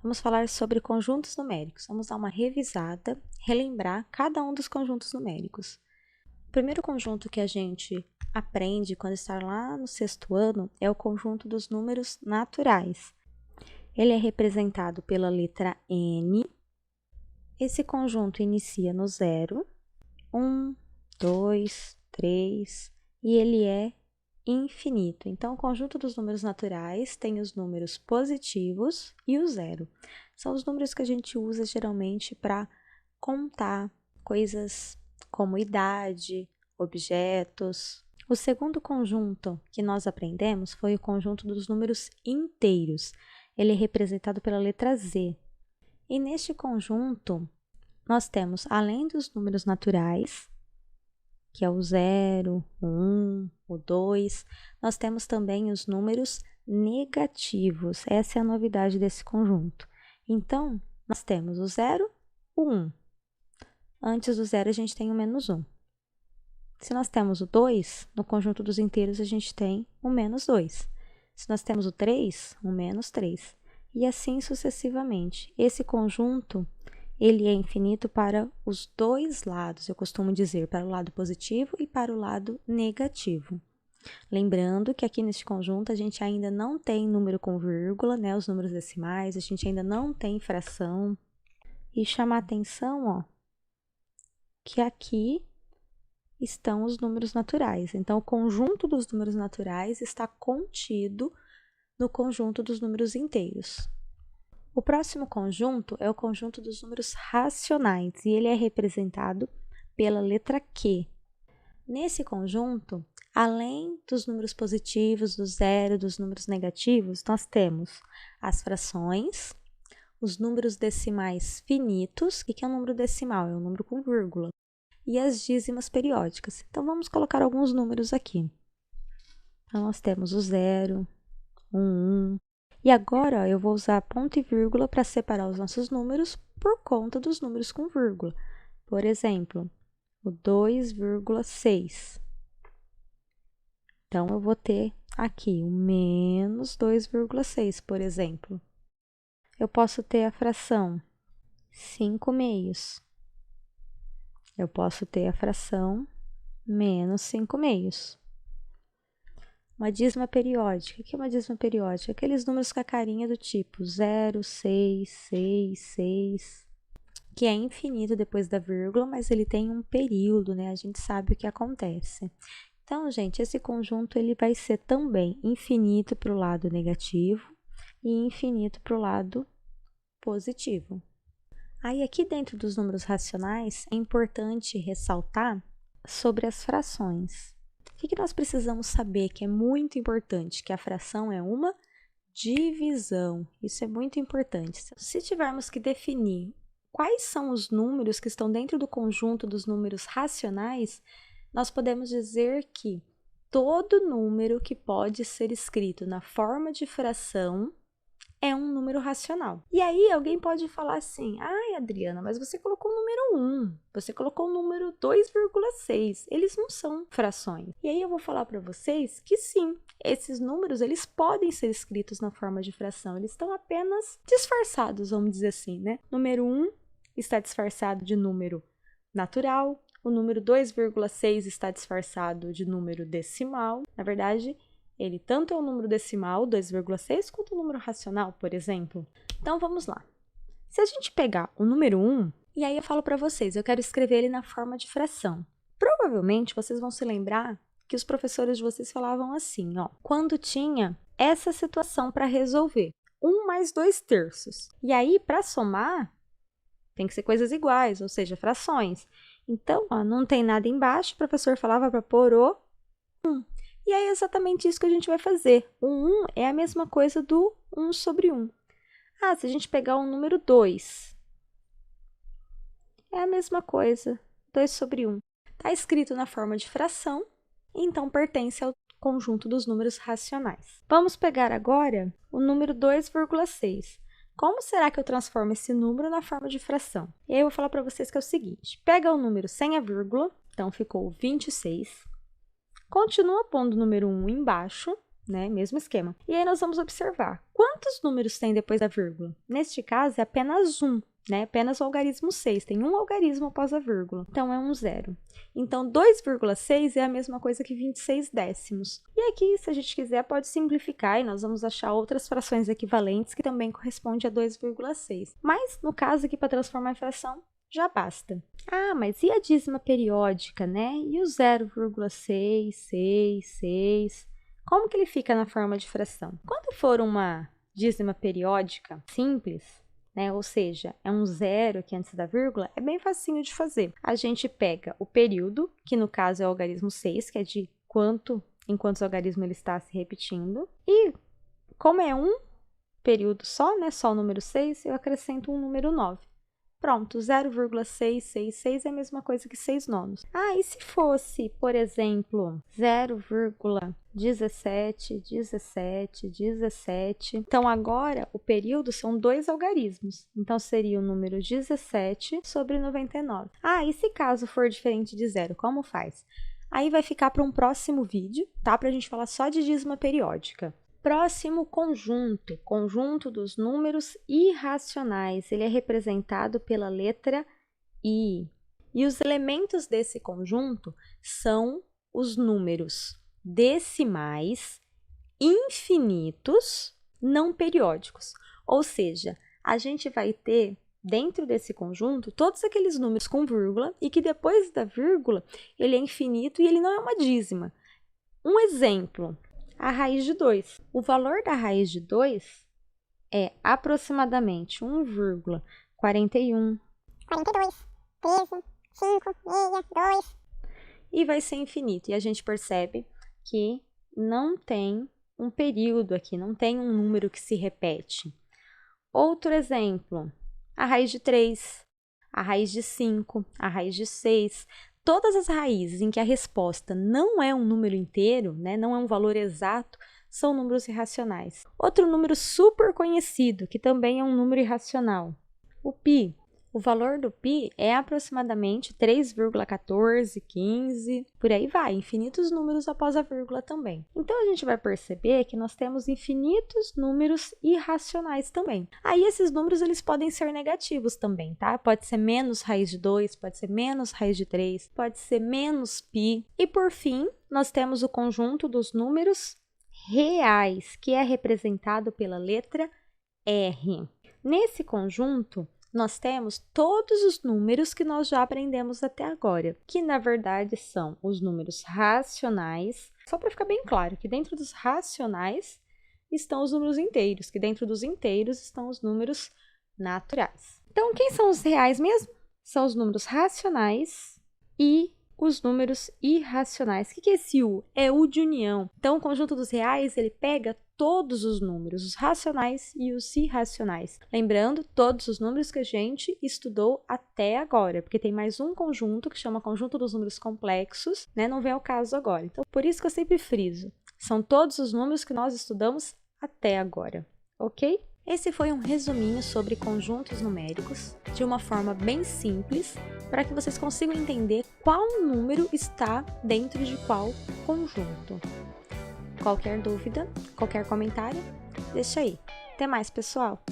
vamos falar sobre conjuntos numéricos. Vamos dar uma revisada, relembrar cada um dos conjuntos numéricos. O primeiro conjunto que a gente aprende quando está lá no sexto ano é o conjunto dos números naturais. Ele é representado pela letra N. Esse conjunto inicia no 0, 1, 2, 3 e ele é infinito. Então, o conjunto dos números naturais tem os números positivos e o 0. São os números que a gente usa geralmente para contar coisas como idade, objetos. O segundo conjunto que nós aprendemos foi o conjunto dos números inteiros. Ele é representado pela letra Z. E neste conjunto, nós temos, além dos números naturais, que é o 0, o 1, o 2, nós temos também os números negativos. Essa é a novidade desse conjunto. Então, nós temos o 0, o 1. Antes do 0, a gente tem o menos 1. Se nós temos o 2, no conjunto dos inteiros, a gente tem o menos 2. Se nós temos o 3, o menos 3. E assim sucessivamente. Esse conjunto, ele é infinito para os dois lados, eu costumo dizer, para o lado positivo e para o lado negativo. Lembrando que aqui neste conjunto a gente ainda não tem número com vírgula, né, os números decimais, a gente ainda não tem fração. E chamar atenção, ó, que aqui estão os números naturais. Então, o conjunto dos números naturais está contido no conjunto dos números inteiros. O próximo conjunto é o conjunto dos números racionais, e ele é representado pela letra Q. Nesse conjunto, além dos números positivos, do 0, dos números negativos, nós temos as frações, os números decimais finitos. O que é um número decimal? É um número com vírgula. E as dízimas periódicas. Então, vamos colocar alguns números aqui. Então, nós temos o 0, o 1. E agora, eu vou usar ponto e vírgula para separar os nossos números por conta dos números com vírgula. Por exemplo, o 2,6. Então, eu vou ter aqui o menos 2,6, por exemplo. Eu posso ter a fração 5 meios. Eu posso ter a fração menos 5 meios. Uma dízima periódica. O que é uma dízima periódica? Aqueles números com a carinha do tipo 0, 6, 6, 6, que é infinito depois da vírgula, mas ele tem um período, né? A gente sabe o que acontece. Então, gente, esse conjunto ele vai ser também infinito para o lado negativo e infinito para o lado positivo. Aí, aqui dentro dos números racionais, é importante ressaltar sobre as frações. O que nós precisamos saber, que é muito importante, que a fração é uma divisão. Isso é muito importante. Se tivermos que definir quais são os números que estão dentro do conjunto dos números racionais, nós podemos dizer que todo número que pode ser escrito na forma de fração é um número racional. E aí, alguém pode falar assim, ai, Adriana, mas você colocou o número 1, você colocou o número 2,6, eles não são frações. E aí, eu vou falar para vocês que sim, esses números, eles podem ser escritos na forma de fração, eles estão apenas disfarçados, vamos dizer assim, né? Número 1 está disfarçado de número natural, o número 2,6 está disfarçado de número decimal, na verdade, ele tanto é um número decimal, 2,6, quanto um número racional, por exemplo. Então, vamos lá. Se a gente pegar o número 1, e aí eu falo para vocês, eu quero escrever ele na forma de fração. Provavelmente, vocês vão se lembrar que os professores de vocês falavam assim, ó, quando tinha essa situação para resolver, 1 mais 2/3. E aí, para somar, tem que ser coisas iguais, ou seja, frações. Então, ó, não tem nada embaixo, o professor falava para pôr o 1. E é exatamente isso que a gente vai fazer. O 1 é a mesma coisa do 1 sobre 1. Ah, se a gente pegar o número 2, é a mesma coisa, 2 sobre 1. Está escrito na forma de fração, então pertence ao conjunto dos números racionais. Vamos pegar agora o número 2,6. Como será que eu transformo esse número na forma de fração? E aí eu vou falar para vocês que é o seguinte, pega o número sem a vírgula, então ficou 26, continua pondo o número 1 embaixo né? Mesmo esquema. E aí nós vamos observar quantos números tem depois da vírgula. Neste caso, é apenas um, né? Apenas o algarismo 6. Tem um algarismo após a vírgula. Então, é um zero. Então, 2,6 é a mesma coisa que 26 décimos. E aqui, se a gente quiser, pode simplificar e nós vamos achar outras frações equivalentes que também correspondem a 2,6. Mas, no caso aqui, para transformar em fração, já basta. Ah, mas e a dízima periódica, né? E o 0,666? Como que ele fica na forma de fração? Quando for uma dízima periódica simples, né, ou seja, é um zero aqui antes da vírgula, é bem facinho de fazer. A gente pega o período, que no caso é o algarismo 6, que é de em quantos algarismos ele está se repetindo. E como é um período só, né, só o número 6, eu acrescento um número 9. Pronto, 0,666 é a mesma coisa que 6 nonos. Ah, e se fosse, por exemplo, 0,171717? Então, agora, o período são 2 algarismos. Então, seria o número 17 sobre 99. Ah, e se caso for diferente de 0, como faz? Aí vai ficar para um próximo vídeo, tá? Para a gente falar só de dízima periódica. Próximo conjunto, conjunto dos números irracionais. Ele é representado pela letra I. E os elementos desse conjunto são os números decimais infinitos não periódicos. Ou seja, a gente vai ter dentro desse conjunto todos aqueles números com vírgula e que depois da vírgula ele é infinito e ele não é uma dízima. Um exemplo. A raiz de 2. O valor da raiz de 2 é aproximadamente 1,41, 42, 13, 5, 6, 2. E vai ser infinito. E a gente percebe que não tem um período aqui, não tem um número que se repete. Outro exemplo, a raiz de 3, a raiz de 5, a raiz de 6. Todas as raízes em que a resposta não é um número inteiro, né, não é um valor exato, são números irracionais. Outro número super conhecido, que também é um número irracional, o π. O valor do π é aproximadamente 3,1415, por aí vai, infinitos números após a vírgula também. Então, a gente vai perceber que nós temos infinitos números irracionais também. Aí, esses números eles podem ser negativos também, tá? Pode ser menos raiz de 2, pode ser menos raiz de 3, pode ser menos π. E, por fim, nós temos o conjunto dos números reais, que é representado pela letra R. Nesse conjunto, nós temos todos os números que nós já aprendemos até agora, que na verdade são os números racionais. Só para ficar bem claro que dentro dos racionais estão os números inteiros, que dentro dos inteiros estão os números naturais. Então, quem são os reais mesmo? São os números racionais e os números irracionais. O que é esse U? É U de união. Então, o conjunto dos reais, ele pega todos os números, os racionais e os irracionais. Lembrando, todos os números que a gente estudou até agora, porque tem mais um conjunto que chama conjunto dos números complexos, né? Não vem ao caso agora. Então, por isso que eu sempre friso. São todos os números que nós estudamos até agora, ok? Esse foi um resuminho sobre conjuntos numéricos, de uma forma bem simples, para que vocês consigam entender qual número está dentro de qual conjunto. Qualquer dúvida, qualquer comentário, deixa aí. Até mais, pessoal!